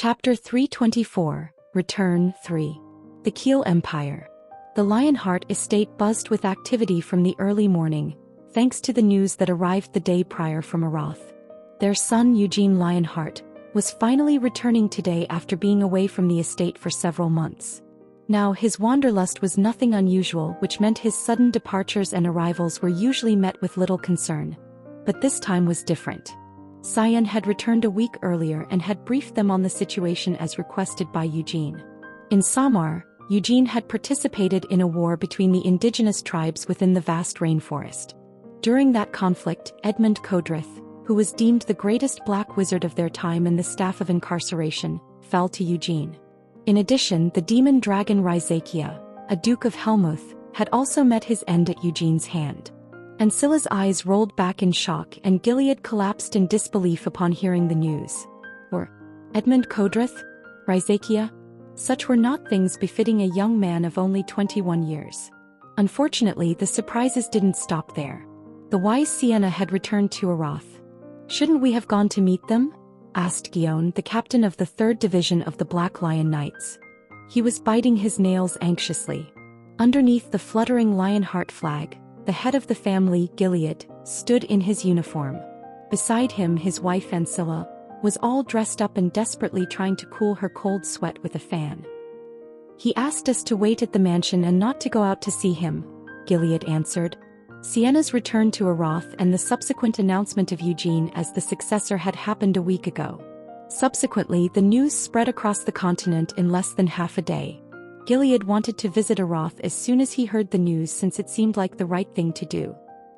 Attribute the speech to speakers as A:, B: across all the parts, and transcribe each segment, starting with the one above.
A: Chapter 324, Return 3. The Kiel Empire. The Lionheart estate buzzed with activity from the early morning, thanks to the news that arrived the day prior from Aroth. Their son Eugene Lionheart was finally returning today after being away from the estate for several months. Now his wanderlust was nothing unusual, which meant his sudden departures and arrivals were usually met with little concern. But this time was different. Cyan had returned a week earlier and had briefed them on the situation as requested by Eugene. In Samar, Eugene had participated in a war between the indigenous tribes within the vast rainforest. During that conflict, Edmund Kodrith, who was deemed the greatest black wizard of their time and the staff of incarceration, fell to Eugene. In addition, the demon dragon Raizakia, a Duke of Helmuth, had also met his end at Eugene's hand. Ancilla's eyes rolled back in shock and Gilead collapsed in disbelief upon hearing the news. Or, Edmund Kodrith? Raizakia? Such were not things befitting a young man of only 21 years. Unfortunately, the surprises didn't stop there. The wise Sienna had returned to Aroth. "Shouldn't we have gone to meet them?" asked Guillaume, the captain of the 3rd Division of the Black Lion Knights. He was biting his nails anxiously. Underneath the fluttering Lionheart flag, the head of the family, Gilead, stood in his uniform. Beside him, his wife Ancilla was all dressed up and desperately trying to cool her cold sweat with a fan. "He asked us to wait at the mansion and not to go out to see him," Gilead answered. Sienna's return to Aroth and the subsequent announcement of Eugene as the successor had happened a week ago. Subsequently, the news spread across the continent in less than half a day. Gilead wanted to visit Aroth as soon as he heard the news since it seemed like the right thing to do.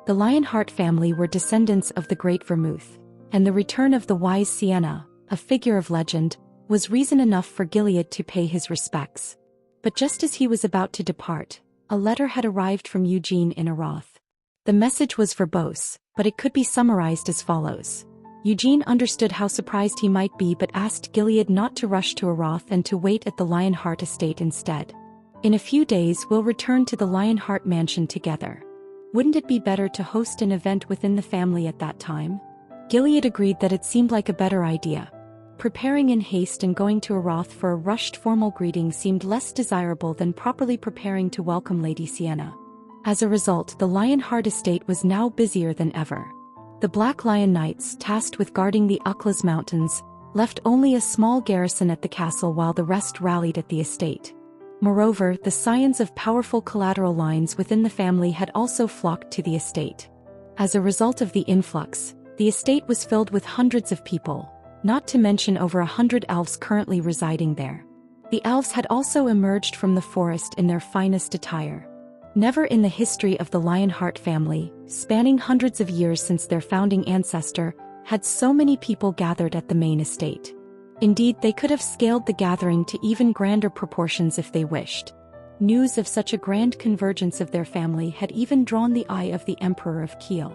A: The Lionheart family were descendants of the Great Vermouth, and the return of the wise Sienna, a figure of legend, was reason enough for Gilead to pay his respects. But just as he was about to depart, a letter had arrived from Eugene in Aroth. The message was verbose, but it could be summarized as follows. Eugene understood how surprised he might be but asked Gilead not to rush to Aroth and to wait at the Lionheart estate instead. "In a few days we'll return to the Lionheart mansion together. Wouldn't it be better to host an event within the family at that time?" Gilead agreed that it seemed like a better idea. Preparing in haste and going to Aroth for a rushed formal greeting seemed less desirable than properly preparing to welcome Lady Sienna. As a result, the Lionheart estate was now busier than ever. The Black Lion Knights, tasked with guarding the Uklas Mountains, left only a small garrison at the castle while the rest rallied at the estate. Moreover, the scions of powerful collateral lines within the family had also flocked to the estate. As a result of the influx, the estate was filled with hundreds of people, not to mention over 100 elves currently residing there. The elves had also emerged from the forest in their finest attire. Never in the history of the Lionheart family, spanning hundreds of years since their founding ancestor, had so many people gathered at the main estate. Indeed, they could have scaled the gathering to even grander proportions if they wished. News of such a grand convergence of their family had even drawn the eye of the Emperor of Kiel.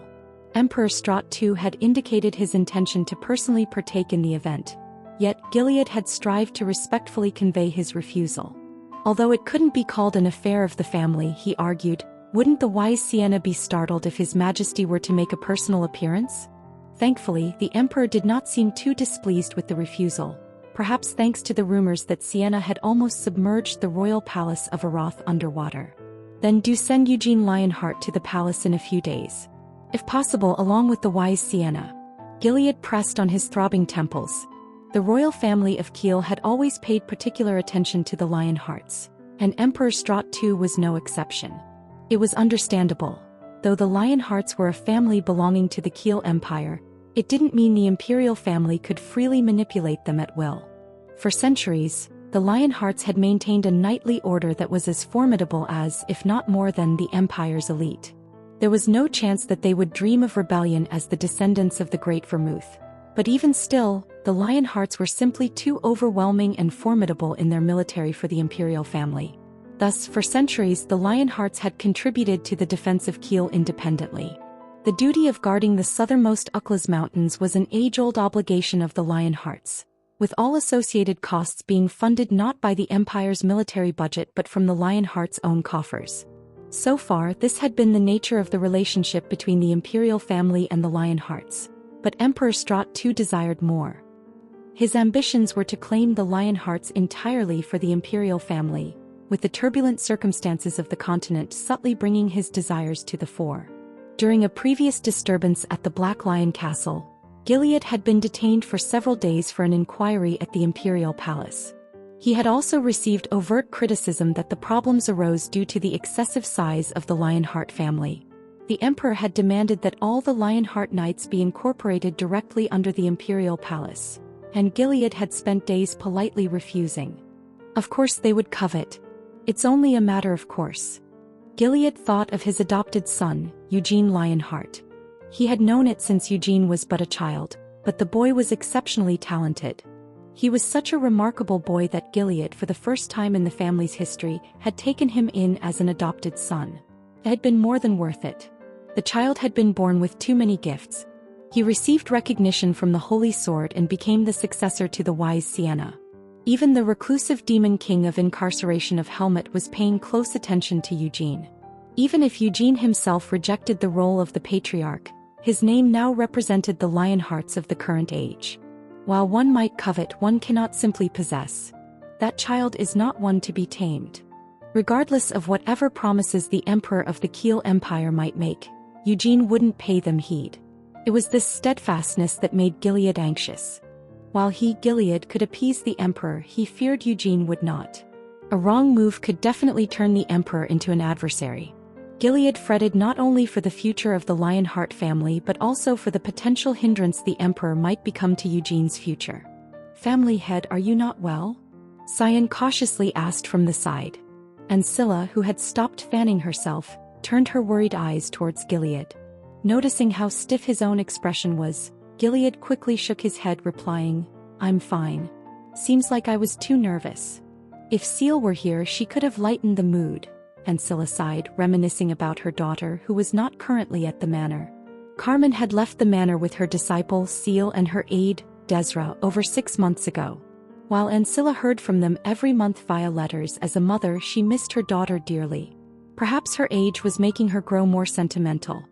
A: Emperor Strahd II had indicated his intention to personally partake in the event, yet Gilead had strived to respectfully convey his refusal. Although it couldn't be called an affair of the family, he argued, wouldn't the wise Sienna be startled if His Majesty were to make a personal appearance? Thankfully, the Emperor did not seem too displeased with the refusal, perhaps thanks to the rumors that Sienna had almost submerged the royal palace of Aroth underwater. "Then do send Eugene Lionheart to the palace in a few days. If possible, along with the wise Sienna." Gilead pressed on his throbbing temples. The royal family of Kiel had always paid particular attention to the Lionhearts, and Emperor Strahd II was no exception. It was understandable. Though the Lionhearts were a family belonging to the Kiel Empire, it didn't mean the imperial family could freely manipulate them at will. For centuries, the Lionhearts had maintained a knightly order that was as formidable as, if not more than, the Empire's elite. There was no chance that they would dream of rebellion as the descendants of the Great Vermouth. But even still, the Lionhearts were simply too overwhelming and formidable in their military for the imperial family. Thus, for centuries the Lionhearts had contributed to the defense of Kiel independently. The duty of guarding the southernmost Uklas Mountains was an age-old obligation of the Lionhearts, with all associated costs being funded not by the Empire's military budget but from the Lionhearts' own coffers. So far, this had been the nature of the relationship between the imperial family and the Lionhearts. But Emperor Strahd II desired more. His ambitions were to claim the Lionhearts entirely for the imperial family, with the turbulent circumstances of the continent subtly bringing his desires to the fore. During a previous disturbance at the Black Lion Castle, Gilead had been detained for several days for an inquiry at the imperial palace. He had also received overt criticism that the problems arose due to the excessive size of the Lionheart family. The emperor had demanded that all the Lionheart knights be incorporated directly under the imperial palace, and Gilead had spent days politely refusing. Of course they would covet. It's only a matter of course. Gilead thought of his adopted son, Eugene Lionheart. He had known it since Eugene was but a child, but the boy was exceptionally talented. He was such a remarkable boy that Gilead, for the first time in the family's history, had taken him in as an adopted son. It had been more than worth it. The child had been born with too many gifts. He received recognition from the Holy Sword and became the successor to the wise Sienna. Even the reclusive demon king of incarceration of Helmet was paying close attention to Eugene. Even if Eugene himself rejected the role of the patriarch, his name now represented the Lionhearts of the current age. While one might covet, one cannot simply possess. That child is not one to be tamed. Regardless of whatever promises the Emperor of the Kiel Empire might make, Eugene wouldn't pay them heed. It was this steadfastness that made Gilead anxious. While he, Gilead, could appease the Emperor, he feared Eugene would not. A wrong move could definitely turn the Emperor into an adversary. Gilead fretted not only for the future of the Lionheart family but also for the potential hindrance the Emperor might become to Eugene's future. "Family head, are you not well?" Cyan cautiously asked from the side. Ancilla, who had stopped fanning herself, turned her worried eyes towards Gilead. Noticing how stiff his own expression was, Gilead quickly shook his head, replying, "I'm fine. Seems like I was too nervous." If Seal were here, she could have lightened the mood. Ancilla sighed, reminiscing about her daughter, who was not currently at the manor. Carmen had left the manor with her disciple Seal and her aide, Desra, over 6 months ago. While Ancilla heard from them every month via letters, as a mother she missed her daughter dearly. Perhaps her age was making her grow more sentimental.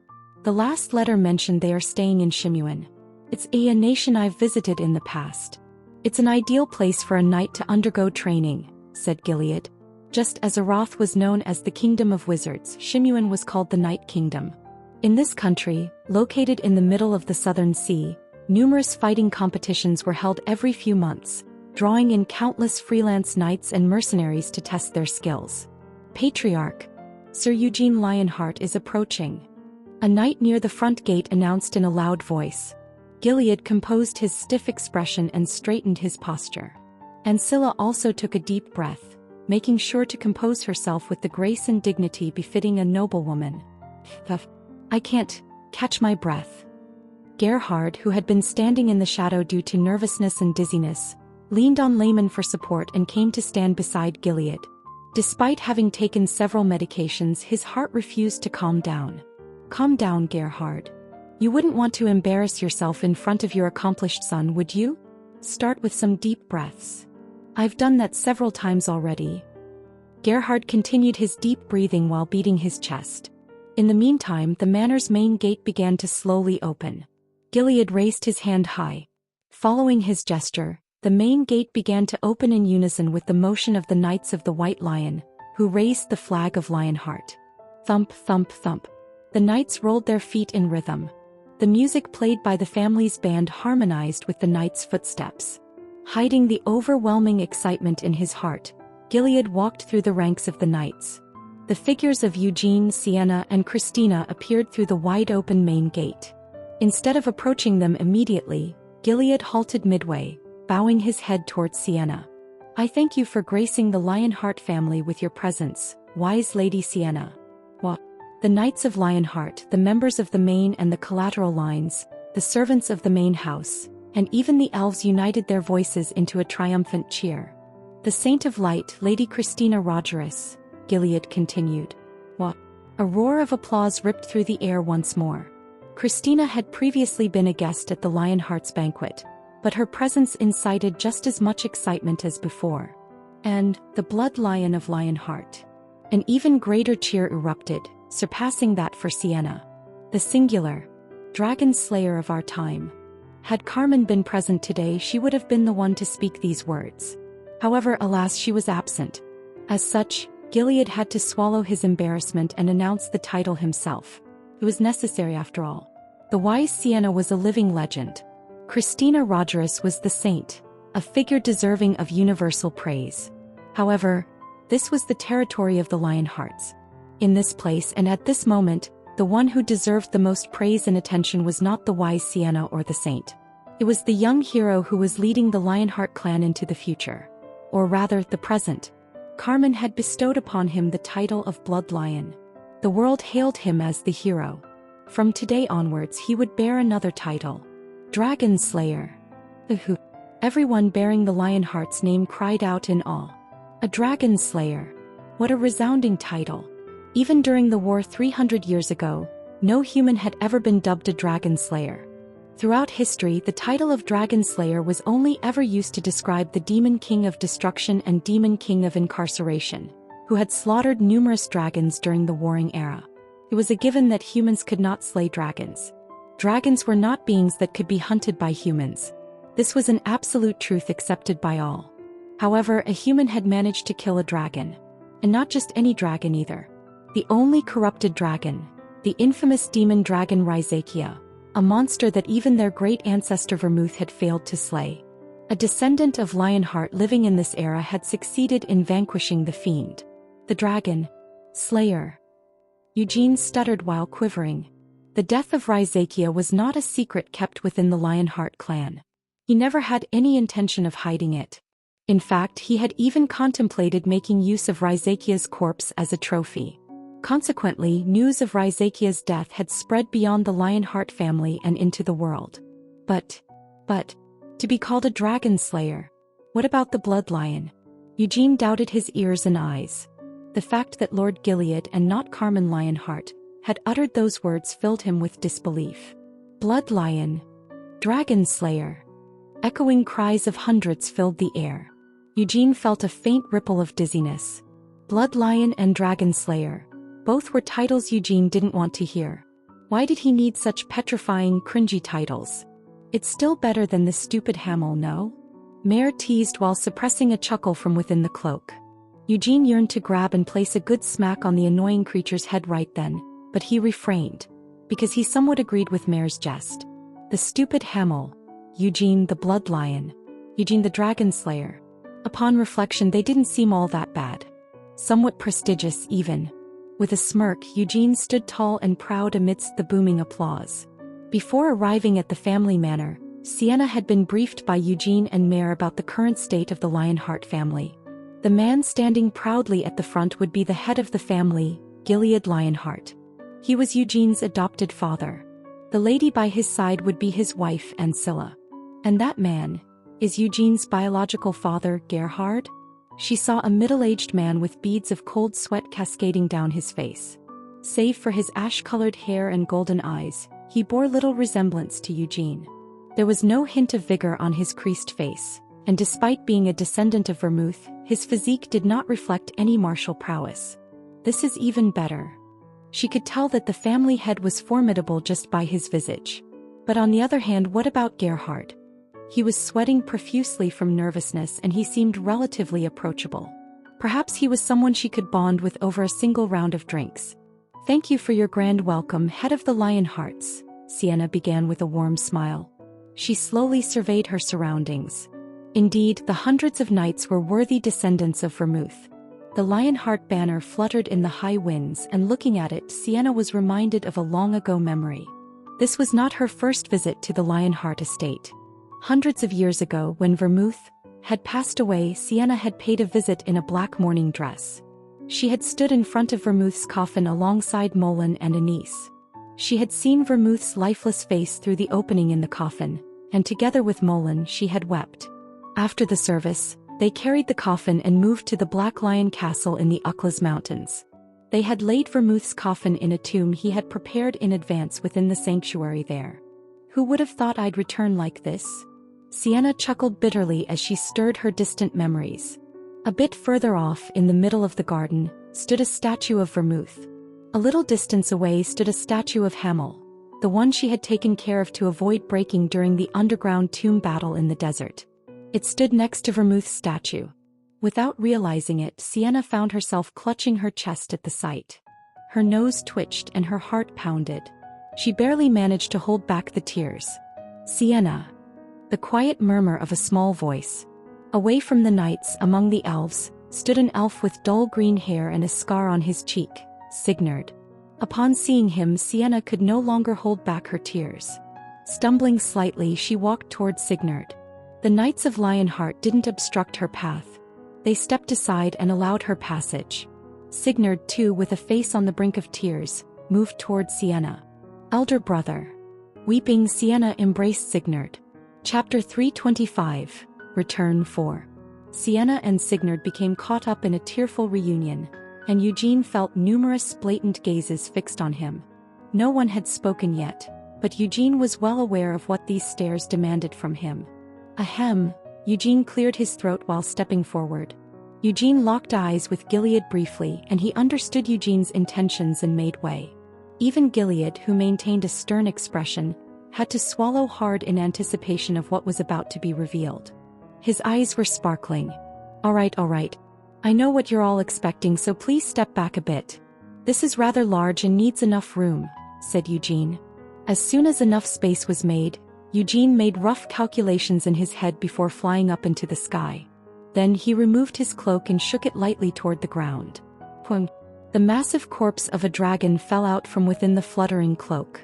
A: The last letter mentioned they are staying in Shimuan. "It's a nation I've visited in the past. It's an ideal place for a knight to undergo training," said Gilead. Just as Aroth was known as the Kingdom of Wizards, Shimuan was called the Night Kingdom. In this country, located in the middle of the Southern Sea, numerous fighting competitions were held every few months, drawing in countless freelance knights and mercenaries to test their skills. "Patriarch, Sir Eugene Lionheart is approaching," a knight near the front gate announced in a loud voice. Gilead composed his stiff expression and straightened his posture. Ancilla also took a deep breath, making sure to compose herself with the grace and dignity befitting a noblewoman. "I can't catch my breath." Gerhard, who had been standing in the shadow due to nervousness and dizziness, leaned on Layman for support and came to stand beside Gilead. Despite having taken several medications, his heart refused to calm down. "Calm down, Gerhard. You wouldn't want to embarrass yourself in front of your accomplished son, would you? Start with some deep breaths. I've done that several times already." Gerhard continued his deep breathing while beating his chest. In the meantime, the manor's main gate began to slowly open. Gilead raised his hand high. Following his gesture, the main gate began to open in unison with the motion of the Knights of the White Lion, who raised the flag of Lionheart. Thump, thump, thump. The knights rolled their feet in rhythm. The music played by the family's band harmonized with the knights' footsteps. Hiding the overwhelming excitement in his heart, Gilead walked through the ranks of the knights. The figures of Eugene, Sienna, and Christina appeared through the wide-open main gate. Instead of approaching them immediately, Gilead halted midway, bowing his head towards Sienna. "I thank you for gracing the Lionheart family with your presence, wise Lady Sienna." What? The Knights of Lionheart, the members of the main and the collateral lines, the servants of the main house, and even the elves united their voices into a triumphant cheer. "The Saint of Light, Lady Christina Rogerus," Gilead continued. What? A roar of applause ripped through the air once more. Christina had previously been a guest at the Lionheart's banquet, but her presence incited just as much excitement as before. And the Blood Lion of Lionheart. An even greater cheer erupted, surpassing that for Sienna. "The singular Dragon Slayer of our time. Had Carmen been present today, she would have been the one to speak these words. However, alas, she was absent. As such, Gilead had to swallow his embarrassment and announce the title himself. It was necessary after all. The wise Sienna was a living legend. Christina Rogerus was the saint, a figure deserving of universal praise. However, this was the territory of the Lionhearts. In this place and at this moment, the one who deserved the most praise and attention was not the wise Sienna or the saint. It was the young hero who was leading the Lionheart clan into the future. Or rather, the present. Carmen had bestowed upon him the title of Blood Lion. The world hailed him as the hero. From today onwards he would bear another title. Dragon Slayer. Everyone bearing the Lionheart's name cried out in awe. A Dragon Slayer. What a resounding title. Even during the war 300 years ago, no human had ever been dubbed a Dragon Slayer. Throughout history, the title of Dragon Slayer was only ever used to describe the Demon King of Destruction and Demon King of Incarceration, who had slaughtered numerous dragons during the warring era. It was a given that humans could not slay dragons. Dragons were not beings that could be hunted by humans. This was an absolute truth accepted by all. However, a human had managed to kill a dragon. And not just any dragon either. The only corrupted dragon, the infamous demon dragon Rhyzakia, a monster that even their great ancestor Vermouth had failed to slay. A descendant of Lionheart living in this era had succeeded in vanquishing the fiend. The Dragon Slayer. Eugene stuttered while quivering. The death of Rhyzakia was not a secret kept within the Lionheart clan. He never had any intention of hiding it. In fact, he had even contemplated making use of Rhyzakia's corpse as a trophy. Consequently, news of Rhyzakia's death had spread beyond the Lionheart family and into the world. But, to be called a Dragon Slayer? What about the Blood Lion? Eugene doubted his ears and eyes. The fact that Lord Gilead and not Carmen Lionheart had uttered those words filled him with disbelief. Blood Lion. Dragon Slayer. Echoing cries of hundreds filled the air. Eugene felt a faint ripple of dizziness. Blood Lion and Dragon Slayer. Both were titles Eugene didn't want to hear. Why did he need such petrifying, cringy titles? It's still better than the stupid Hamel, no? Mare teased while suppressing a chuckle from within the cloak. Eugene yearned to grab and place a good smack on the annoying creature's head right then, but he refrained, because he somewhat agreed with Mare's jest. The stupid Hamel. Eugene the Blood Lion. Eugene the Dragon Slayer. Upon reflection, they didn't seem all that bad. Somewhat prestigious, even. With a smirk, Eugene stood tall and proud amidst the booming applause. Before arriving at the family manor, Sienna had been briefed by Eugene and Mare about the current state of the Lionheart family. The man standing proudly at the front would be the head of the family, Gilead Lionheart. He was Eugene's adopted father. The lady by his side would be his wife, Ancilla. And that man is Eugene's biological father, Gerhard? She saw a middle-aged man with beads of cold sweat cascading down his face. Save for his ash-colored hair and golden eyes, he bore little resemblance to Eugene. There was no hint of vigor on his creased face, and despite being a descendant of Vermouth, his physique did not reflect any martial prowess. This is even better. She could tell that the family head was formidable just by his visage. But on the other hand, what about Gerhard? He was sweating profusely from nervousness and he seemed relatively approachable. Perhaps he was someone she could bond with over a single round of drinks. "Thank you for your grand welcome, head of the Lionhearts," Sienna began with a warm smile. She slowly surveyed her surroundings. Indeed, the hundreds of knights were worthy descendants of Vermouth. The Lionheart banner fluttered in the high winds, and looking at it, Sienna was reminded of a long-ago memory. This was not her first visit to the Lionheart estate. Hundreds of years ago, when Vermouth had passed away, Sienna had paid a visit in a black mourning dress. She had stood in front of Vermouth's coffin alongside Molyn and Anise. She had seen Vermouth's lifeless face through the opening in the coffin, and together with Molyn she had wept. After the service, they carried the coffin and moved to the Black Lion Castle in the Uklas Mountains. They had laid Vermouth's coffin in a tomb he had prepared in advance within the sanctuary there. Who would have thought I'd return like this? Sienna chuckled bitterly as she stirred her distant memories. A bit further off, in the middle of the garden, stood a statue of Vermouth. A little distance away stood a statue of Hamel. the one she had taken care of to avoid breaking during the underground tomb battle in the desert. It stood next to Vermouth's statue. Without realizing it, Sienna found herself clutching her chest at the sight. Her nose twitched and her heart pounded. She barely managed to hold back the tears. Sienna. The quiet murmur of a small voice. Away from the knights, among the elves, stood an elf with dull green hair and a scar on his cheek, Sigurd. Upon seeing him, Sienna could no longer hold back her tears. Stumbling slightly, she walked toward Sigurd. The Knights of Lionheart didn't obstruct her path. They stepped aside and allowed her passage. Sigurd, too, with a face on the brink of tears, moved toward Sienna. Elder brother. Weeping, Sienna embraced Sigurd. Chapter 325, Return 4. Sienna and Sigurd became caught up in a tearful reunion, and Eugene felt numerous blatant gazes fixed on him. No one had spoken yet, but Eugene was well aware of what these stares demanded from him. Ahem, Eugene cleared his throat while stepping forward. Eugene locked eyes with Gilead briefly, and he understood Eugene's intentions and made way. Even Gilead, who maintained a stern expression, had to swallow hard in anticipation of what was about to be revealed. His eyes were sparkling. All right. I know what you're all expecting, so please step back a bit. This is rather large and needs enough room, said Eugene. As soon as enough space was made, Eugene made rough calculations in his head before flying up into the sky. Then he removed his cloak and shook it lightly toward the ground. Pung. The massive corpse of a dragon fell out from within the fluttering cloak.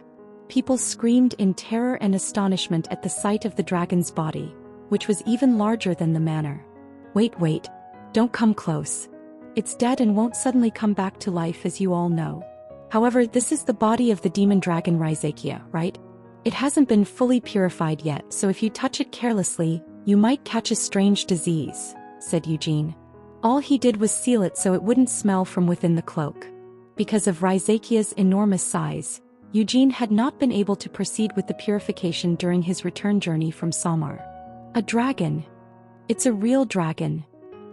A: People screamed in terror and astonishment at the sight of the dragon's body, which was even larger than the manor. Wait, don't come close. It's dead and won't suddenly come back to life, as you all know. However, this is the body of the demon dragon Rhizachia, right? It hasn't been fully purified yet, so if you touch it carelessly, you might catch a strange disease, said Eugene. All he did was seal it so it wouldn't smell from within the cloak. Because of Rhizachia's enormous size, Eugene had not been able to proceed with the purification during his return journey from Samar. A dragon. It's a real dragon.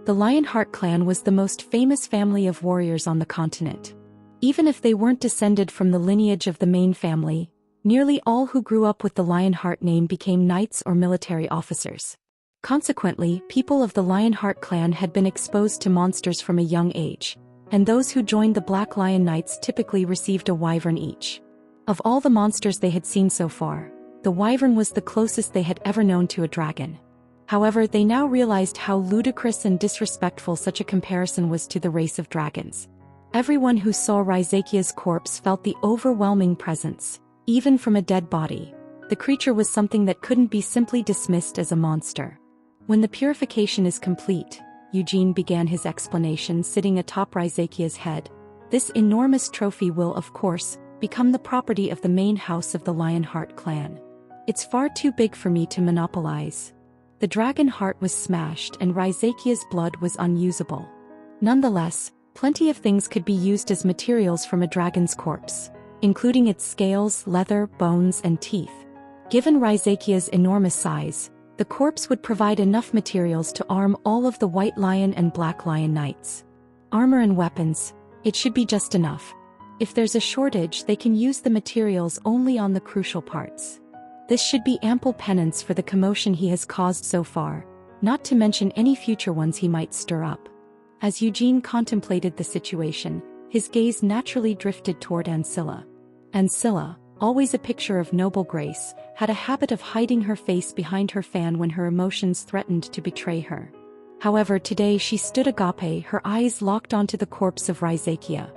A: The Lionheart clan was the most famous family of warriors on the continent. Even if they weren't descended from the lineage of the main family, nearly all who grew up with the Lionheart name became knights or military officers. Consequently, people of the Lionheart clan had been exposed to monsters from a young age, and those who joined the Black Lion Knights typically received a wyvern each. Of all the monsters they had seen so far, the wyvern was the closest they had ever known to a dragon. However, they now realized how ludicrous and disrespectful such a comparison was to the race of dragons. Everyone who saw Rhizachia's corpse felt the overwhelming presence, even from a dead body. The creature was something that couldn't be simply dismissed as a monster. When the purification is complete, Eugene began his explanation sitting atop Rhizachia's head. This enormous trophy will, of course, become the property of the main house of the Lionheart clan. It's far too big for me to monopolize. The dragon heart was smashed and Rhizachia's blood was unusable. Nonetheless, plenty of things could be used as materials from a dragon's corpse, including its scales, leather, bones, and teeth. Given Rhizachia's enormous size, the corpse would provide enough materials to arm all of the White Lion and Black Lion Knights. Armor and weapons, it should be just enough. If there's a shortage, they can use the materials only on the crucial parts. This should be ample penance for the commotion he has caused so far, not to mention any future ones he might stir up. As Eugene contemplated the situation, his gaze naturally drifted toward Ancilla. Ancilla, always a picture of noble grace, had a habit of hiding her face behind her fan when her emotions threatened to betray her. However, today she stood agape, her eyes locked onto the corpse of Rhizachia.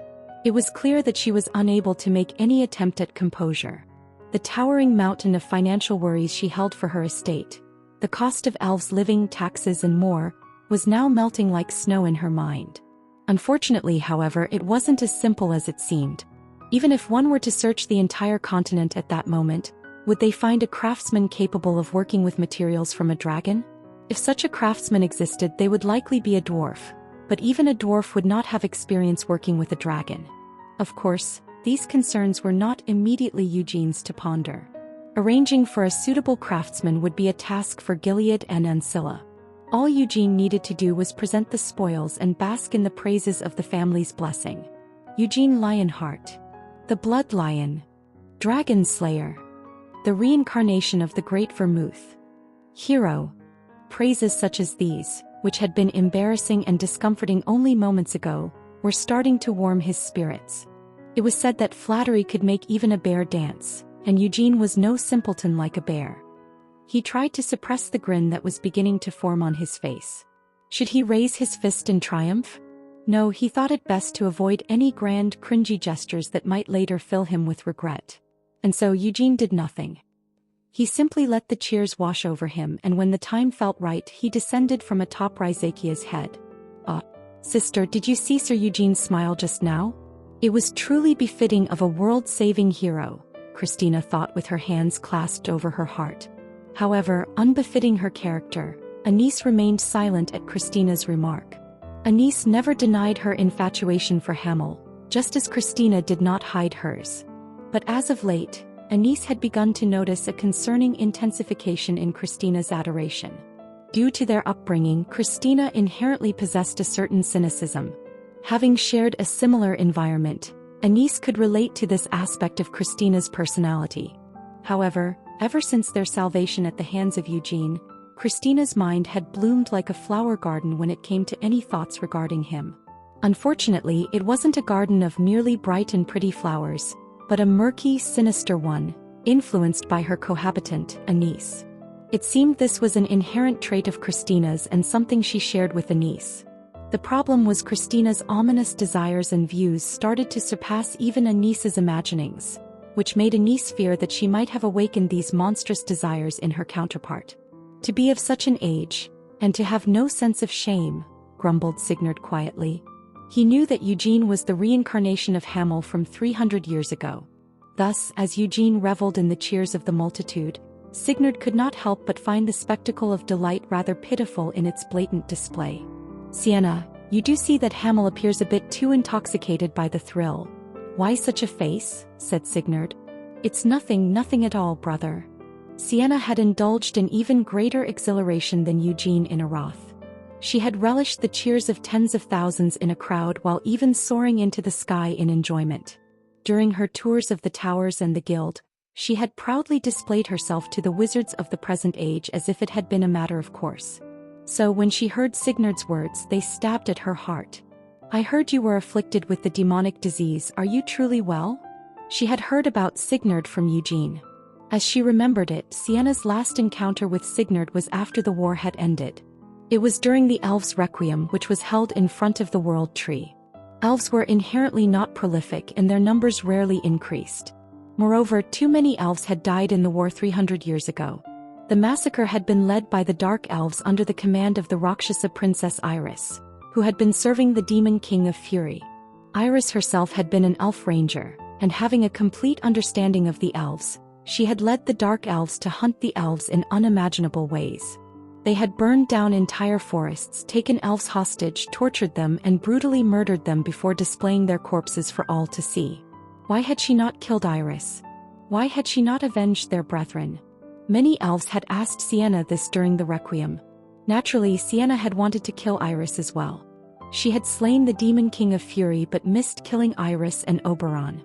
A: It was clear that she was unable to make any attempt at composure. The towering mountain of financial worries she held for her estate, the cost of elves' living, taxes, and more, was now melting like snow in her mind. Unfortunately, however, it wasn't as simple as it seemed. Even if one were to search the entire continent at that moment, would they find a craftsman capable of working with materials from a dragon? If such a craftsman existed, they would likely be a dwarf, but even a dwarf would not have experience working with a dragon. Of course, these concerns were not immediately Eugene's to ponder. Arranging for a suitable craftsman would be a task for Gilead and Ancilla. All Eugene needed to do was present the spoils and bask in the praises of the family's blessing. Eugene Lionheart. The Blood Lion. Dragon Slayer. The reincarnation of the great Vermouth hero. Praises such as these, which had been embarrassing and discomforting only moments ago, were starting to warm his spirits. It was said that flattery could make even a bear dance, and Eugene was no simpleton like a bear. He tried to suppress the grin that was beginning to form on his face. Should he raise his fist in triumph? No, he thought it best to avoid any grand, cringy gestures that might later fill him with regret. And so Eugene did nothing. He simply let the cheers wash over him, and when the time felt right, he descended from atop Ryzakia's head. Sister, did you see Sir Eugene's smile just now? It was truly befitting of a world-saving hero, Christina thought with her hands clasped over her heart. However, unbefitting her character, Anise remained silent at Christina's remark. Anise never denied her infatuation for Hamel, just as Christina did not hide hers. But as of late, Anise had begun to notice a concerning intensification in Christina's adoration. Due to their upbringing, Christina inherently possessed a certain cynicism. Having shared a similar environment, Anise could relate to this aspect of Christina's personality. However, ever since their salvation at the hands of Eugene, Christina's mind had bloomed like a flower garden when it came to any thoughts regarding him. Unfortunately, it wasn't a garden of merely bright and pretty flowers, but a murky, sinister one, influenced by her cohabitant, Anise. It seemed this was an inherent trait of Christina's and something she shared with Anise. The problem was Christina's ominous desires and views started to surpass even Anise's imaginings, which made Anise fear that she might have awakened these monstrous desires in her counterpart. To be of such an age, and to have no sense of shame, grumbled Sigurd quietly. He knew that Eugene was the reincarnation of Hamel from 300 years ago. Thus, as Eugene reveled in the cheers of the multitude, Sigurd could not help but find the spectacle of delight rather pitiful in its blatant display. Sienna, you do see that Hamel appears a bit too intoxicated by the thrill. Why such a face? Said Sigurd. It's nothing at all, brother. Sienna had indulged in even greater exhilaration than Eugene in a wrath. She had relished the cheers of tens of thousands in a crowd while even soaring into the sky in enjoyment. During her tours of the towers and the guild, she had proudly displayed herself to the wizards of the present age as if it had been a matter of course. So when she heard Sigurd's words, they stabbed at her heart. I heard you were afflicted with the demonic disease. Are you truly well? She had heard about Sigurd from Eugene. As she remembered it, Sienna's last encounter with Sigurd was after the war had ended. It was during the elves' requiem, which was held in front of the world tree. Elves were inherently not prolific and their numbers rarely increased. Moreover, too many elves had died in the war 300 years ago. The massacre had been led by the Dark Elves under the command of the Rakshasa princess Iris, who had been serving the demon king of fury. Iris herself had been an elf ranger, and having a complete understanding of the elves, she had led the Dark Elves to hunt the elves in unimaginable ways. They had burned down entire forests, taken elves hostage, tortured them, and brutally murdered them before displaying their corpses for all to see. Why had she not killed Iris? Why had she not avenged their brethren? Many elves had asked Sienna this during the requiem. Naturally, Sienna had wanted to kill Iris as well. She had slain the demon king of fury but missed killing Iris and Oberon.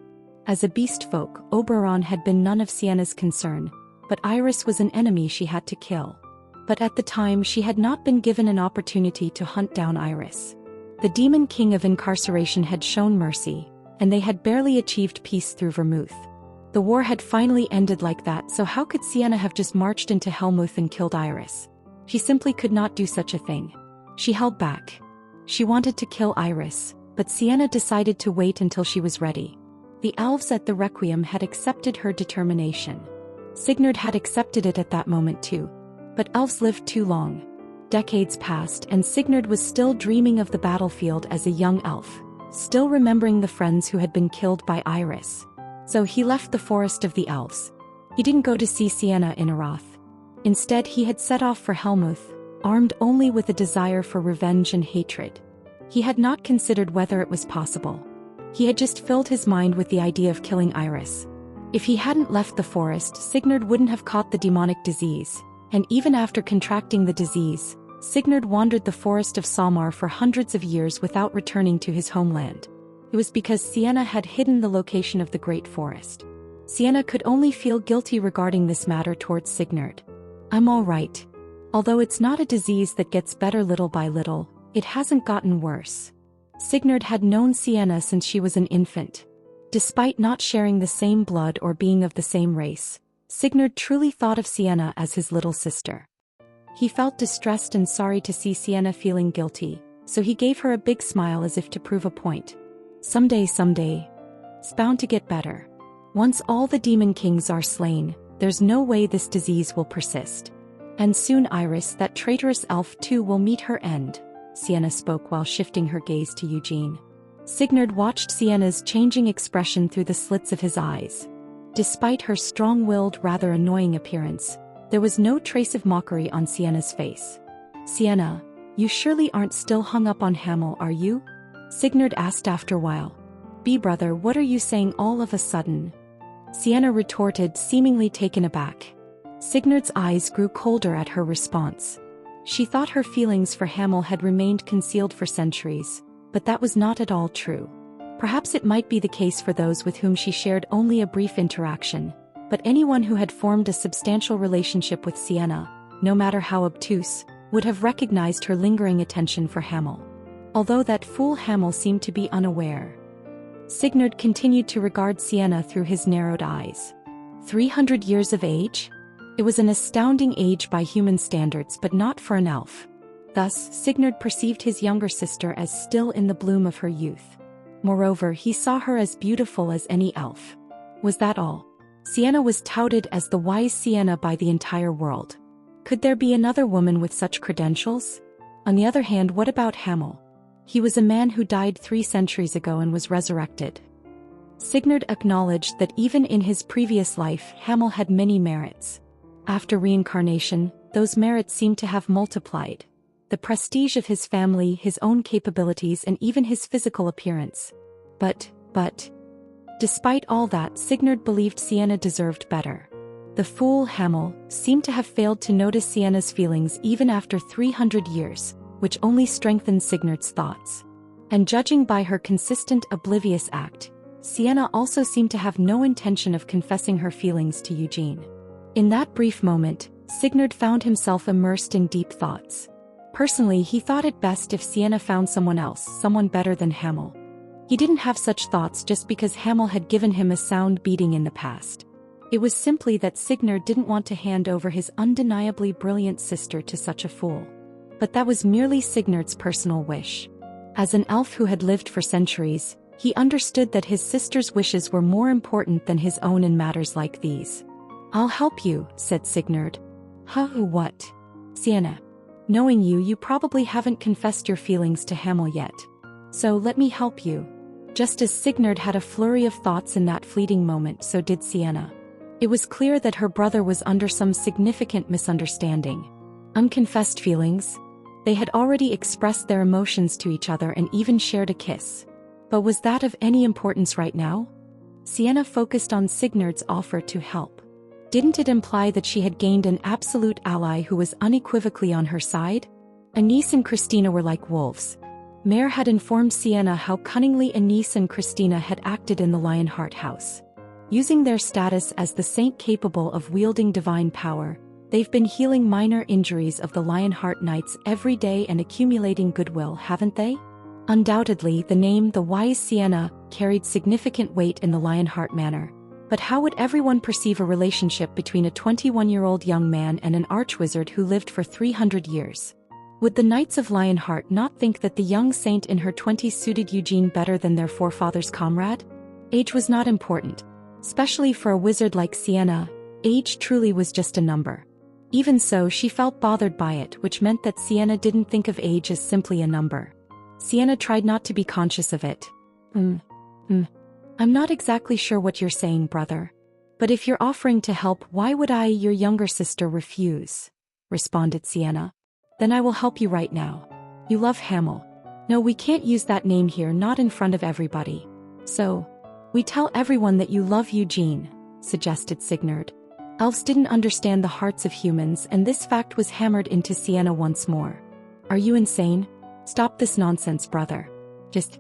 A: As a beast folk, Oberon had been none of Sienna's concern, but Iris was an enemy she had to kill. But at the time she had not been given an opportunity to hunt down Iris. The demon king of incarceration had shown mercy, and they had barely achieved peace through Vermouth. The war had finally ended like that, so how could Sienna have just marched into Helmuth and killed Iris? She simply could not do such a thing. She held back. She wanted to kill Iris, but Sienna decided to wait until she was ready. The elves at the requiem had accepted her determination. Sigurd had accepted it at that moment too. But elves lived too long. Decades passed and Sigurd was still dreaming of the battlefield as a young elf, still remembering the friends who had been killed by Iris. So he left the forest of the elves. He didn't go to see Sienna in a wrath. Instead, he had set off for Helmuth, armed only with a desire for revenge and hatred. He had not considered whether it was possible. He had just filled his mind with the idea of killing Iris. If he hadn't left the forest, Sigurd wouldn't have caught the demonic disease, and even after contracting the disease, Sigurd wandered the forest of Samar for hundreds of years without returning to his homeland. It was because Sienna had hidden the location of the great forest. Sienna could only feel guilty regarding this matter towards Sigurd. I'm all right. Although it's not a disease that gets better little by little, it hasn't gotten worse. Sigurd had known Sienna since she was an infant. Despite not sharing the same blood or being of the same race, Sigurd truly thought of Sienna as his little sister. He felt distressed and sorry to see Sienna feeling guilty, so he gave her a big smile as if to prove a point. Someday, it's bound to get better. Once all the demon kings are slain, there's no way this disease will persist. And soon Iris, that traitorous elf too, will meet her end, Sienna spoke while shifting her gaze to Eugene. Sigurd watched Sienna's changing expression through the slits of his eyes. Despite her strong-willed, rather annoying appearance, there was no trace of mockery on Sienna's face. Sienna, you surely aren't still hung up on Hamel, are you? Sigurd asked after a while. Brother, what are you saying all of a sudden? Sienna retorted, seemingly taken aback. Sigurd's eyes grew colder at her response. She thought her feelings for Hamel had remained concealed for centuries, but that was not at all true. Perhaps it might be the case for those with whom she shared only a brief interaction, but anyone who had formed a substantial relationship with Sienna, no matter how obtuse, would have recognized her lingering attention for Hamel. Although that fool Hamel seemed to be unaware. Sigurd continued to regard Sienna through his narrowed eyes. 300 years of age? It was an astounding age by human standards, but not for an elf. Thus, Sigurd perceived his younger sister as still in the bloom of her youth. Moreover, he saw her as beautiful as any elf. Was that all? Sienna was touted as the wise Sienna by the entire world. Could there be another woman with such credentials? On the other hand, what about Hamel? He was a man who died 3 centuries ago and was resurrected. Sigurd acknowledged that even in his previous life, Hamel had many merits. After reincarnation, those merits seemed to have multiplied. The prestige of his family, his own capabilities, and even his physical appearance. But, despite all that, Sigurd believed Sienna deserved better. The fool Hamel seemed to have failed to notice Sienna's feelings even after 300 years, which only strengthened Sigurd's thoughts. And judging by her consistent oblivious act, Sienna also seemed to have no intention of confessing her feelings to Eugene. In that brief moment, Sigurd found himself immersed in deep thoughts. Personally, he thought it best if Sienna found someone else, someone better than Hamel. He didn't have such thoughts just because Hamel had given him a sound beating in the past. It was simply that Sigurd didn't want to hand over his undeniably brilliant sister to such a fool. But that was merely Sigurd's personal wish. As an elf who had lived for centuries, he understood that his sister's wishes were more important than his own in matters like these. I'll help you, said Sigurd. Huh, what? Sienna. Knowing you, you probably haven't confessed your feelings to Hamel yet. So let me help you. Just as Sigurd had a flurry of thoughts in that fleeting moment, so did Sienna. It was clear that her brother was under some significant misunderstanding. Unconfessed feelings? They had already expressed their emotions to each other and even shared a kiss. But was that of any importance right now? Sienna focused on Sigurd's offer to help. Didn't it imply that she had gained an absolute ally who was unequivocally on her side? Anise and Christina were like wolves. Mare had informed Sienna how cunningly Anise and Christina had acted in the Lionheart house. Using their status as the saint capable of wielding divine power, they've been healing minor injuries of the Lionheart Knights every day and accumulating goodwill, haven't they? Undoubtedly, the name the Wise Sienna carried significant weight in the Lionheart manor. But how would everyone perceive a relationship between a 21-year-old young man and an archwizard who lived for 300 years? Would the Knights of Lionheart not think that the young saint in her 20s suited Eugene better than their forefather's comrade? Age was not important. Especially for a wizard like Sienna, age truly was just a number. Even so, she felt bothered by it, which meant that Sienna didn't think of age as simply a number. Sienna tried not to be conscious of it. I'm not exactly sure what you're saying, brother. But if you're offering to help, why would I, your younger sister, refuse? Responded Sienna. Then I will help you right now. You love Hamel. No, we can't use that name here, not in front of everybody. So, we tell everyone that you love Eugene, suggested Sigurd. Elves didn't understand the hearts of humans, and this fact was hammered into Sienna once more. Are you insane? Stop this nonsense, brother. Just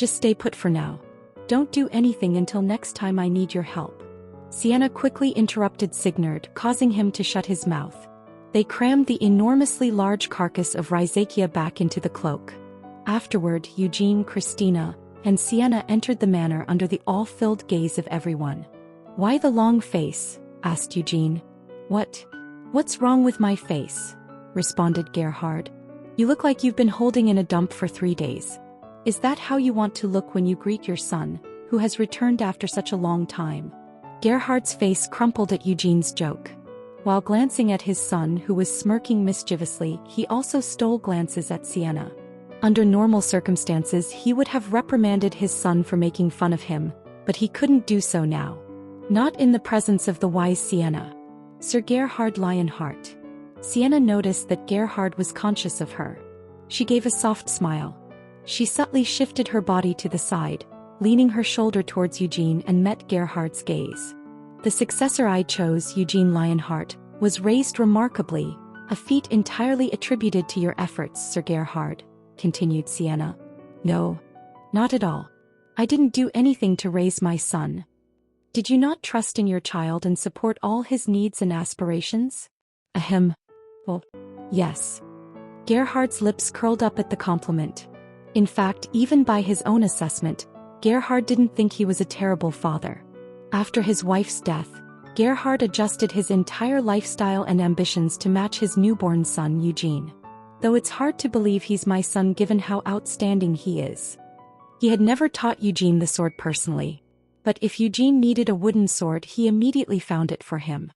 A: stay put for now. Don't do anything until next time I need your help. Sienna quickly interrupted Signard, causing him to shut his mouth. They crammed the enormously large carcass of Rhizachia back into the cloak. Afterward, Eugene, Christina, and Sienna entered the manor under the awe-filled gaze of everyone. "Why the long face?" asked Eugene. What's wrong with my face?" responded Gerhard. "You look like you've been holding in a dump for 3 days. Is that how you want to look when you greet your son, who has returned after such a long time?" Gerhard's face crumpled at Eugene's joke. While glancing at his son who was smirking mischievously, he also stole glances at Sienna. Under normal circumstances he would have reprimanded his son for making fun of him, but he couldn't do so now. Not in the presence of the wise Sienna. Sir Gerhard Lionheart. Sienna noticed that Gerhard was conscious of her. She gave a soft smile. She subtly shifted her body to the side, leaning her shoulder towards Eugene and met Gerhard's gaze. "The successor I chose, Eugene Lionheart, was raised remarkably, a feat entirely attributed to your efforts, Sir Gerhard," continued Sienna. "No, not at all. I didn't do anything to raise my son." "Did you not trust in your child and support all his needs and aspirations?" "Ahem. Well, yes." Gerhard's lips curled up at the compliment. In fact, even by his own assessment, Gerhard didn't think he was a terrible father. After his wife's death, Gerhard adjusted his entire lifestyle and ambitions to match his newborn son Eugene. "Though it's hard to believe he's my son given how outstanding he is." He had never taught Eugene the sword personally. But if Eugene needed a wooden sword, he immediately found it for him.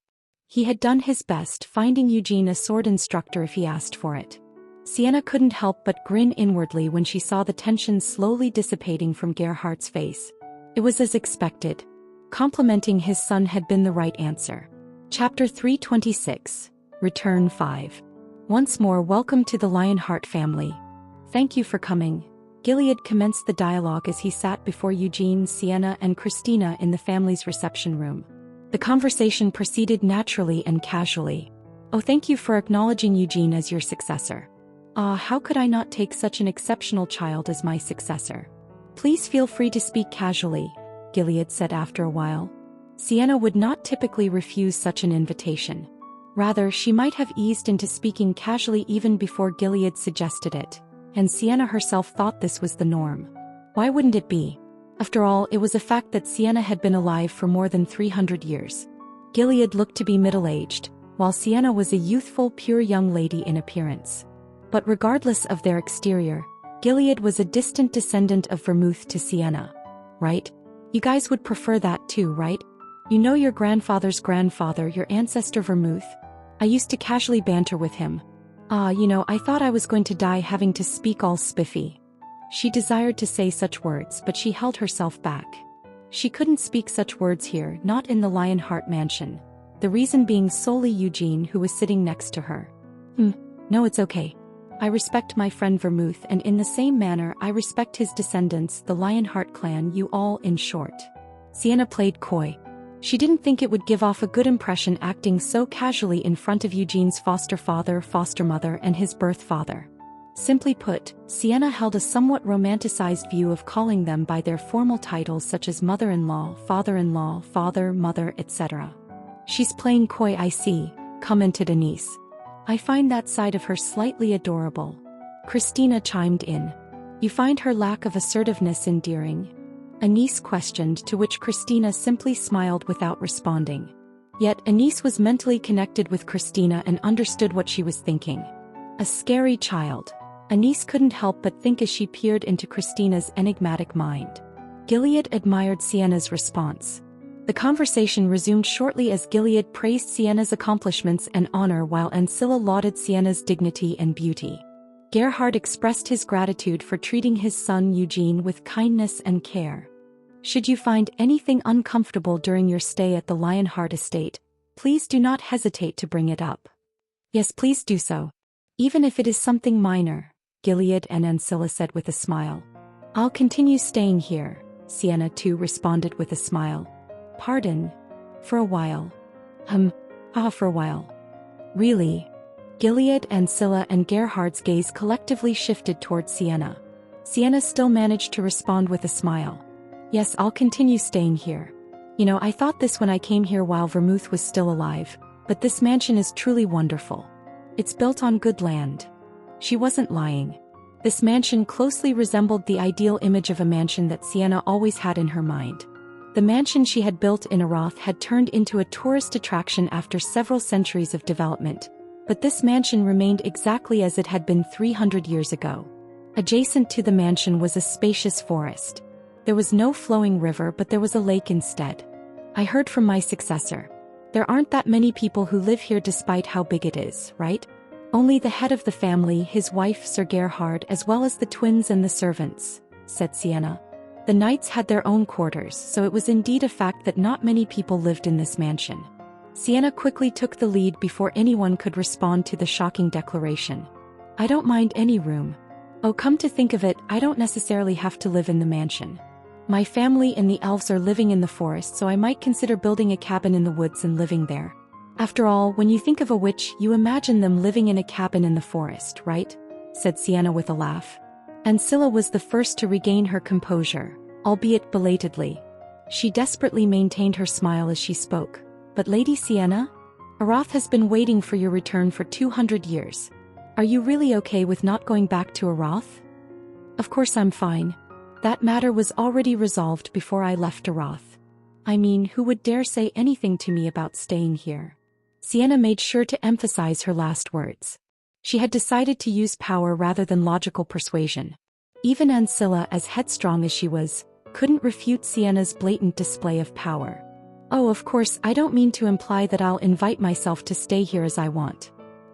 A: He had done his best finding Eugene a sword instructor if he asked for it. Sienna couldn't help but grin inwardly when she saw the tension slowly dissipating from Gerhard's face. It was as expected. Complimenting his son had been the right answer. Chapter 326. Return 5. Once more welcome to the Lionheart family. "Thank you for coming." Gilead commenced the dialogue as he sat before Eugene, Sienna, and Christina in the family's reception room. The conversation proceeded naturally and casually. "Oh, thank you for acknowledging Eugene as your successor. How could I not take such an exceptional child as my successor?" "Please feel free to speak casually," Gilead said after a while. Sienna would not typically refuse such an invitation. Rather, she might have eased into speaking casually even before Gilead suggested it. And Sienna herself thought this was the norm. Why wouldn't it be? After all, it was a fact that Sienna had been alive for more than 300 years. Gilead looked to be middle-aged, while Sienna was a youthful, pure young lady in appearance. But regardless of their exterior, Gilead was a distant descendant of Vermouth to Sienna. Right? You guys would prefer that too, right? You know your grandfather's grandfather, your ancestor Vermouth? I used to casually banter with him. I thought I was going to die having to speak all spiffy. She desired to say such words, but she held herself back. She couldn't speak such words here, not in the Lionheart mansion. The reason being solely Eugene, who was sitting next to her. No, it's okay. I respect my friend Vermouth, and in the same manner I respect his descendants, the Lionheart clan, you all, in short. Sienna played coy. She didn't think it would give off a good impression acting so casually in front of Eugene's foster father, foster mother, and his birth father. Simply put, Sienna held a somewhat romanticized view of calling them by their formal titles such as mother-in-law, father-in-law, father, mother, etc. "She's playing coy, I see," commented Anise. "I find that side of her slightly adorable." Christina chimed in. "You find her lack of assertiveness endearing?" Anise questioned, to which Christina simply smiled without responding. Yet Anise was mentally connected with Christina and understood what she was thinking. A scary child. Anise couldn't help but think as she peered into Christina's enigmatic mind. Gilead admired Sienna's response. The conversation resumed shortly as Gilead praised Sienna's accomplishments and honor while Ancilla lauded Sienna's dignity and beauty. Gerhard expressed his gratitude for treating his son Eugene with kindness and care. "Should you find anything uncomfortable during your stay at the Lionheart estate, please do not hesitate to bring it up." "Yes, please do so. Even if it is something minor," Gilead and Ancilla said with a smile. "I'll continue staying here," Sienna too responded with a smile. "Pardon? For a while." For a while. "Really?" Gilead, Ancilla, and Gerhard's gaze collectively shifted toward Sienna. Sienna still managed to respond with a smile. "Yes, I'll continue staying here." I thought this when I came here while Vermouth was still alive, but this mansion is truly wonderful. It's built on good land. She wasn't lying. This mansion closely resembled the ideal image of a mansion that Sienna always had in her mind. The mansion she had built in Arath had turned into a tourist attraction after several centuries of development, but this mansion remained exactly as it had been 300 years ago. Adjacent to the mansion was a spacious forest. There was no flowing river, but there was a lake instead. I heard from my successor. There aren't that many people who live here despite how big it is, right? Only the head of the family, his wife Sir Gerhard, as well as the twins and the servants, said Sienna. The knights had their own quarters, so it was indeed a fact that not many people lived in this mansion. Sienna quickly took the lead before anyone could respond to the shocking declaration. I don't mind any room. Oh, come to think of it, I don't necessarily have to live in the mansion. My family and the elves are living in the forest, so I might consider building a cabin in the woods and living there. After all, when you think of a witch, you imagine them living in a cabin in the forest, right? Said Sienna with a laugh. Ancilla was the first to regain her composure, albeit belatedly. She desperately maintained her smile as she spoke. But Lady Sienna? Arath has been waiting for your return for 200 years. Are you really okay with not going back to Arath? Of course I'm fine. That matter was already resolved before I left Arath. I mean, who would dare say anything to me about staying here? Sienna made sure to emphasize her last words. She had decided to use power rather than logical persuasion. Even Ancilla, as headstrong as she was, couldn't refute Sienna's blatant display of power. Oh, of course, I don't mean to imply that I'll invite myself to stay here as I want.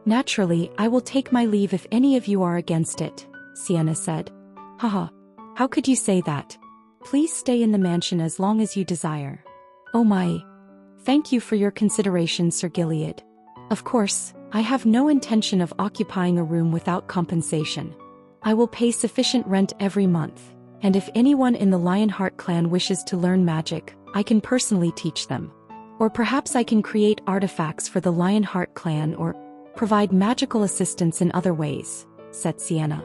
A: Naturally, I will take my leave if any of you are against it, Sienna said. Haha. How could you say that? Please stay in the mansion as long as you desire. Oh my. Thank you for your consideration, Sir Gilead. Of course, I have no intention of occupying a room without compensation. I will pay sufficient rent every month, and if anyone in the Lionheart clan wishes to learn magic, I can personally teach them. Or perhaps I can create artifacts for the Lionheart clan or provide magical assistance in other ways, said Sienna.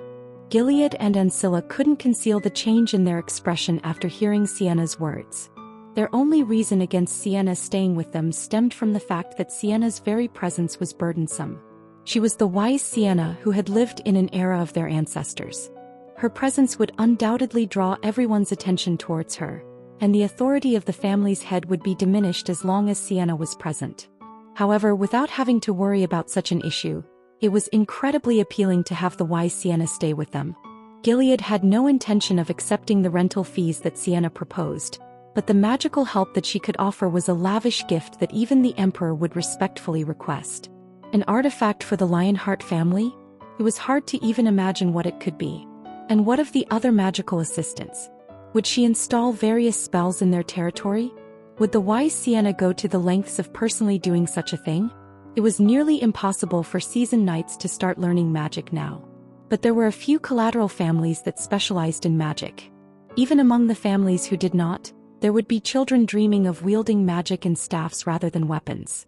A: Gilead and Ancilla couldn't conceal the change in their expression after hearing Sienna's words. Their only reason against Sienna staying with them stemmed from the fact that Sienna's very presence was burdensome. She was the wise Sienna who had lived in an era of their ancestors. Her presence would undoubtedly draw everyone's attention towards her, and the authority of the family's head would be diminished as long as Sienna was present. However, without having to worry about such an issue, it was incredibly appealing to have the wise Sienna stay with them. Gilead had no intention of accepting the rental fees that Sienna proposed, but the magical help that she could offer was a lavish gift that even the Emperor would respectfully request. An artifact for the Lionheart family? It was hard to even imagine what it could be. And what of the other magical assistants? Would she install various spells in their territory? Would the wise Sienna go to the lengths of personally doing such a thing? It was nearly impossible for seasoned knights to start learning magic now. But there were a few collateral families that specialized in magic. Even among the families who did not, there would be children dreaming of wielding magic and staffs rather than weapons.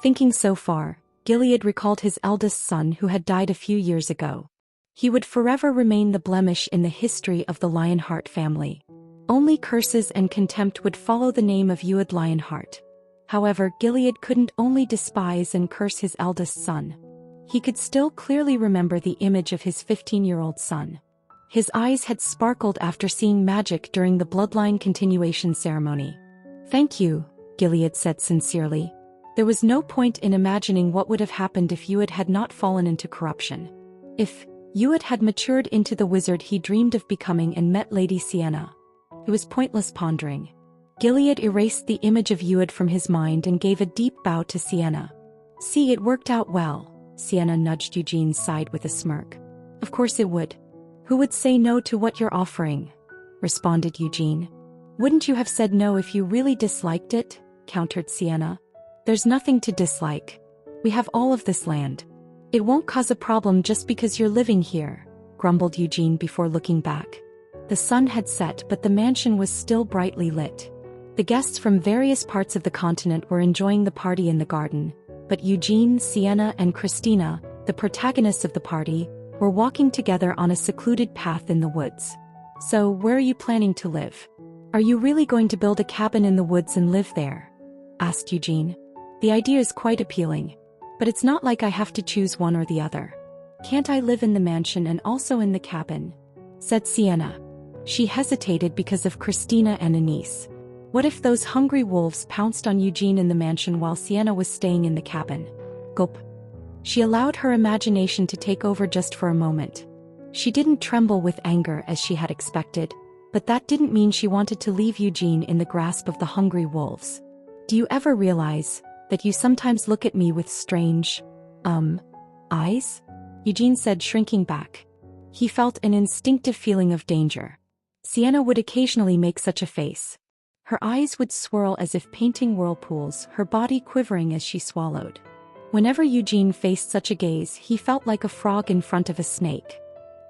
A: Thinking so far, Gilead recalled his eldest son who had died a few years ago. He would forever remain the blemish in the history of the Lionheart family. Only curses and contempt would follow the name of Ued Lionheart. However, Gilead couldn't only despise and curse his eldest son. He could still clearly remember the image of his 15-year-old son. His eyes had sparkled after seeing magic during the bloodline continuation ceremony. Thank you, Gilead said sincerely. There was no point in imagining what would have happened if Ued had not fallen into corruption. If Ued had matured into the wizard he dreamed of becoming and met Lady Sienna. It was pointless pondering. Gilead erased the image of Ued from his mind and gave a deep bow to Sienna. See, it worked out well, Sienna nudged Eugene's side with a smirk. Of course it would. Who would say no to what you're offering? Responded Eugene. Wouldn't you have said no if you really disliked it? Countered Sienna. There's nothing to dislike. We have all of this land. It won't cause a problem just because you're living here, grumbled Eugene before looking back. The sun had set, but the mansion was still brightly lit. The guests from various parts of the continent were enjoying the party in the garden, but Eugene, Sienna, and Christina, the protagonists of the party, were walking together on a secluded path in the woods. So, where are you planning to live? Are you really going to build a cabin in the woods and live there? Asked Eugene. The idea is quite appealing. But it's not like I have to choose one or the other. Can't I live in the mansion and also in the cabin? Said Sienna. She hesitated because of Christina and Anise. What if those hungry wolves pounced on Eugene in the mansion while Sienna was staying in the cabin? Gulp. She allowed her imagination to take over just for a moment. She didn't tremble with anger as she had expected, but that didn't mean she wanted to leave Eugene in the grasp of the hungry wolves. Do you ever realize that you sometimes look at me with strange, eyes? Eugene said, shrinking back. He felt an instinctive feeling of danger. Sienna would occasionally make such a face. Her eyes would swirl as if painting whirlpools, her body quivering as she swallowed. Whenever Eugene faced such a gaze, he felt like a frog in front of a snake.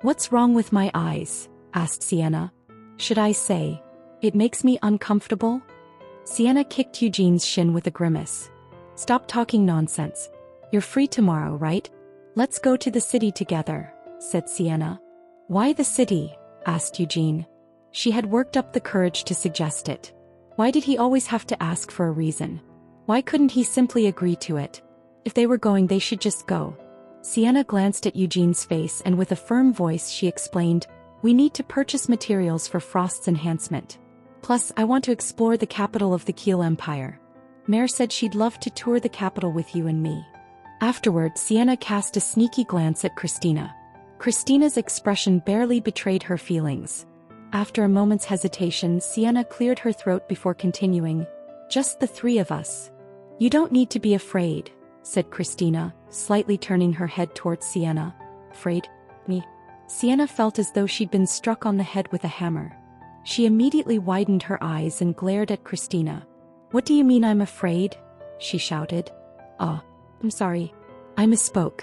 A: What's wrong with my eyes? Asked Sienna. Should I say, it makes me uncomfortable? Sienna kicked Eugene's shin with a grimace. Stop talking nonsense. You're free tomorrow, right? Let's go to the city together, said Sienna. Why the city? Asked Eugene. She had worked up the courage to suggest it. Why did he always have to ask for a reason? Why couldn't he simply agree to it? If they were going, they should just go. Sienna glanced at Eugene's face and with a firm voice she explained, we need to purchase materials for Frost's enhancement. Plus, I want to explore the capital of the Kiel Empire. Mare said she'd love to tour the capital with you and me. Afterward, Sienna cast a sneaky glance at Christina. Christina's expression barely betrayed her feelings. After a moment's hesitation, Sienna cleared her throat before continuing, just the three of us. You don't need to be afraid, said Christina, slightly turning her head towards Sienna. Afraid? Me? Sienna felt as though she'd been struck on the head with a hammer. She immediately widened her eyes and glared at Christina. What do you mean I'm afraid? She shouted. I'm sorry. I misspoke.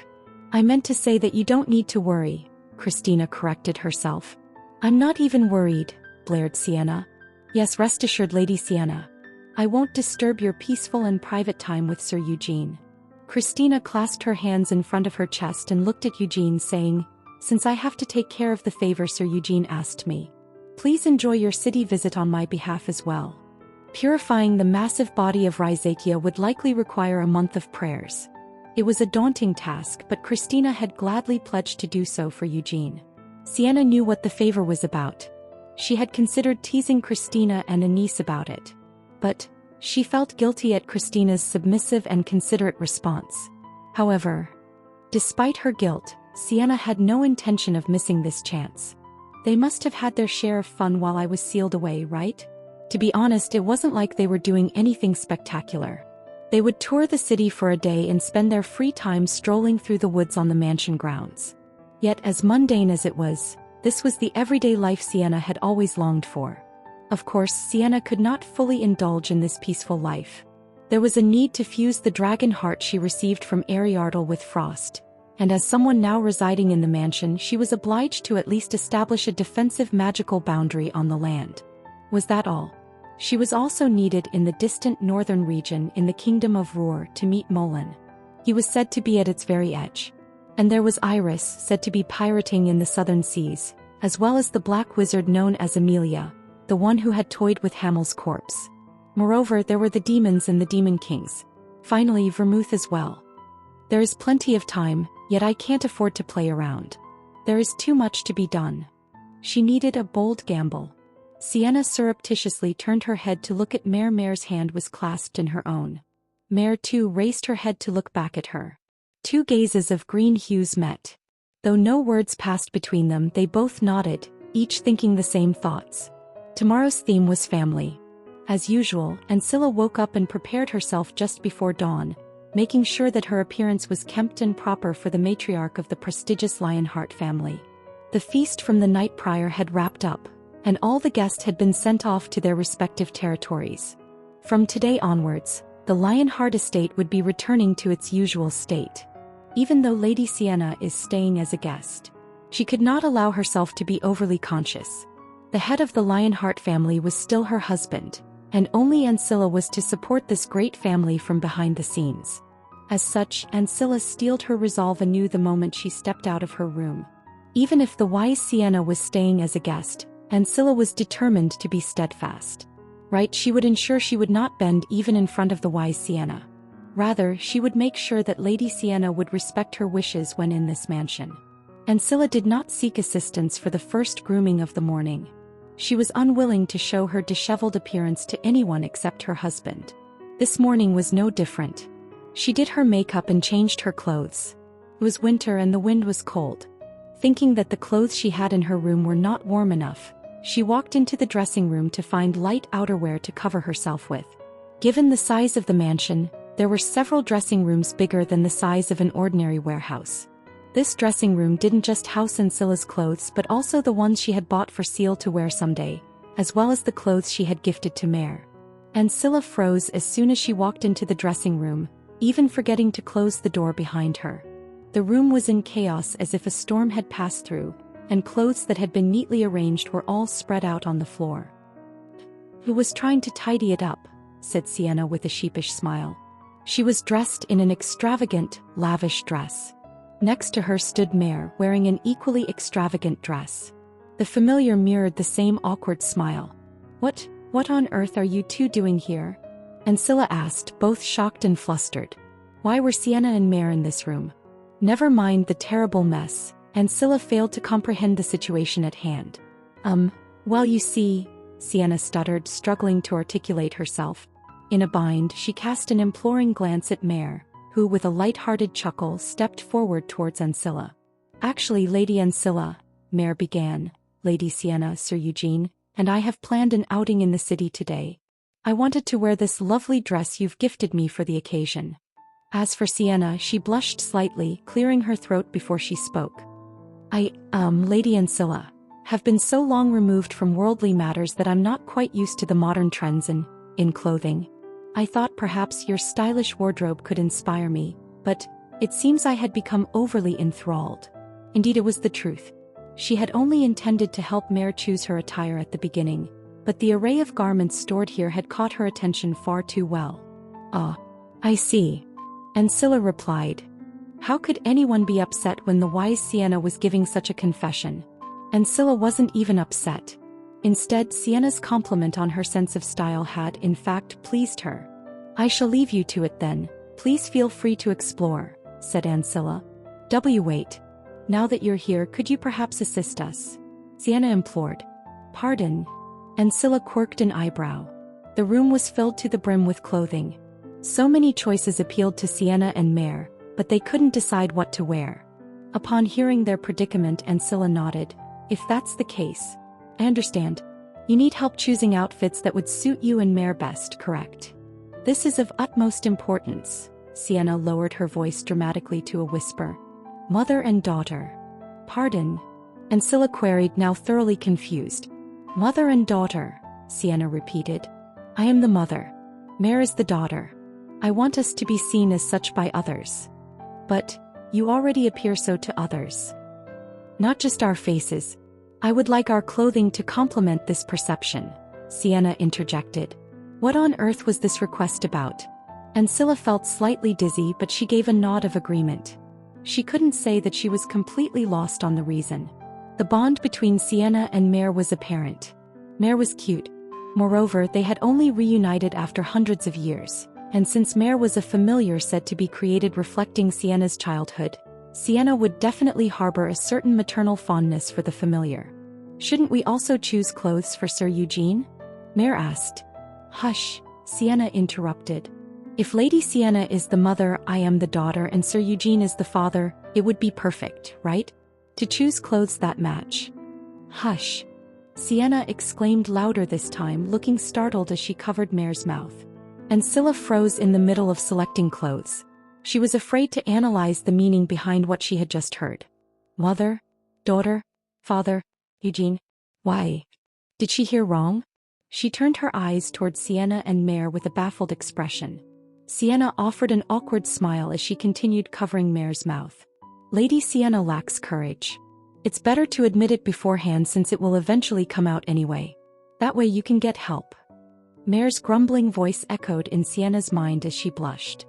A: I meant to say that you don't need to worry, Christina corrected herself. I'm not even worried, blared Sienna. Yes, rest assured, Lady Sienna. I won't disturb your peaceful and private time with Sir Eugene. Christina clasped her hands in front of her chest and looked at Eugene, saying, since I have to take care of the favor Sir Eugene asked me, please enjoy your city visit on my behalf as well. Purifying the massive body of Raizakia would likely require a month of prayers. It was a daunting task, but Christina had gladly pledged to do so for Eugene. Sienna knew what the favor was about. She had considered teasing Christina and Anise about it. But she felt guilty at Christina's submissive and considerate response. However, despite her guilt, Sienna had no intention of missing this chance. They must have had their share of fun while I was sealed away, right? To be honest, it wasn't like they were doing anything spectacular. They would tour the city for a day and spend their free time strolling through the woods on the mansion grounds. Yet as mundane as it was, this was the everyday life Sienna had always longed for. Of course, Sienna could not fully indulge in this peaceful life. There was a need to fuse the dragon heart she received from Ariardel with Frost, and as someone now residing in the mansion, she was obliged to at least establish a defensive magical boundary on the land. Was that all? She was also needed in the distant northern region in the Kingdom of Ruhr to meet Molin. He was said to be at its very edge. And there was Iris, said to be pirating in the southern seas, as well as the black wizard known as Amelia, the one who had toyed with Hamel's corpse. Moreover, there were the demons and the demon kings. Finally, Vermouth as well. There is plenty of time, yet I can't afford to play around. There is too much to be done. She needed a bold gamble. Sienna surreptitiously turned her head to look at Mare. Mare's hand was clasped in her own. Mare too raised her head to look back at her. Two gazes of green hues met. Though no words passed between them, they both nodded, each thinking the same thoughts. Tomorrow's theme was family. As usual, Ancilla woke up and prepared herself just before dawn, making sure that her appearance was kempt and proper for the matriarch of the prestigious Lionheart family. The feast from the night prior had wrapped up, and all the guests had been sent off to their respective territories. From today onwards, the Lionheart estate would be returning to its usual state. Even though Lady Sienna is staying as a guest, she could not allow herself to be overly conscious. The head of the Lionheart family was still her husband, and only Ancilla was to support this great family from behind the scenes. As such, Ancilla steeled her resolve anew the moment she stepped out of her room. Even if the wise Sienna was staying as a guest, Ancilla was determined to be steadfast. Right, she would ensure she would not bend even in front of the wise Sienna. Rather, she would make sure that Lady Sienna would respect her wishes when in this mansion. Ancilla did not seek assistance for the first grooming of the morning. She was unwilling to show her disheveled appearance to anyone except her husband. This morning was no different. She did her makeup and changed her clothes. It was winter and the wind was cold. Thinking that the clothes she had in her room were not warm enough, she walked into the dressing room to find light outerwear to cover herself with. Given the size of the mansion, there were several dressing rooms bigger than the size of an ordinary warehouse. This dressing room didn't just house Ancilla's clothes but also the ones she had bought for Seal to wear someday, as well as the clothes she had gifted to Mare. Ancilla froze as soon as she walked into the dressing room, even forgetting to close the door behind her. The room was in chaos as if a storm had passed through, and clothes that had been neatly arranged were all spread out on the floor. "Who was trying to tidy it up?" said Sienna with a sheepish smile. She was dressed in an extravagant, lavish dress. Next to her stood Mare, wearing an equally extravagant dress. The familiar mirrored the same awkward smile. What on earth are you two doing here?" Ancilla asked, both shocked and flustered. Why were Sienna and Mare in this room? Never mind the terrible mess, Ancilla failed to comprehend the situation at hand. Well, you see," Sienna stuttered, struggling to articulate herself. In a bind, she cast an imploring glance at Mare, who with a light-hearted chuckle stepped forward towards Ancilla. "Actually, Lady Ancilla," Mare began, "Lady Sienna, Sir Eugene, and I have planned an outing in the city today. I wanted to wear this lovely dress you've gifted me for the occasion." As for Sienna, she blushed slightly, clearing her throat before she spoke. Lady Ancilla, have been so long removed from worldly matters that I'm not quite used to the modern trends in clothing. I thought perhaps your stylish wardrobe could inspire me, but it seems I had become overly enthralled." Indeed, it was the truth. She had only intended to help Mare choose her attire at the beginning, but the array of garments stored here had caught her attention far too well. I see," Ancilla replied. How could anyone be upset when the wise Sienna was giving such a confession? Ancilla wasn't even upset. Instead, Sienna's compliment on her sense of style had, in fact, pleased her. "I shall leave you to it then. Please feel free to explore," said Ancilla. Wait. Now that you're here, could you perhaps assist us?" Sienna implored. "Pardon?" Ancilla quirked an eyebrow. The room was filled to the brim with clothing. So many choices appealed to Sienna and Mare, but they couldn't decide what to wear. Upon hearing their predicament, Ancilla nodded. "If that's the case, I understand. You need help choosing outfits that would suit you and Mare best, correct?" "This is of utmost importance." Sienna lowered her voice dramatically to a whisper. "Mother and daughter." "Pardon?" Ancilla queried, now thoroughly confused. "Mother and daughter," Sienna repeated. "I am the mother. Mare is the daughter. I want us to be seen as such by others." "But you already appear so to others." "Not just our faces. I would like our clothing to complement this perception," Sienna interjected. What on earth was this request about? Ancilla felt slightly dizzy, but she gave a nod of agreement. She couldn't say that she was completely lost on the reason. The bond between Sienna and Mare was apparent. Mare was cute. Moreover, they had only reunited after hundreds of years, and since Mare was a familiar said to be created reflecting Sienna's childhood, Sienna would definitely harbor a certain maternal fondness for the familiar. "Shouldn't we also choose clothes for Sir Eugene?" Mare asked. "Hush," Sienna interrupted. "If Lady Sienna is the mother, I am the daughter, and Sir Eugene is the father, it would be perfect, right? To choose clothes that match." "Hush," Sienna exclaimed louder this time, looking startled as she covered Mare's mouth. Ancilla froze in the middle of selecting clothes. She was afraid to analyze the meaning behind what she had just heard. Mother? Daughter? Father? Eugene? Why? Did she hear wrong? She turned her eyes toward Sienna and Mare with a baffled expression. Sienna offered an awkward smile as she continued covering Mare's mouth. "Lady Sienna lacks courage. It's better to admit it beforehand since it will eventually come out anyway. That way you can get help." Mare's grumbling voice echoed in Sienna's mind as she blushed.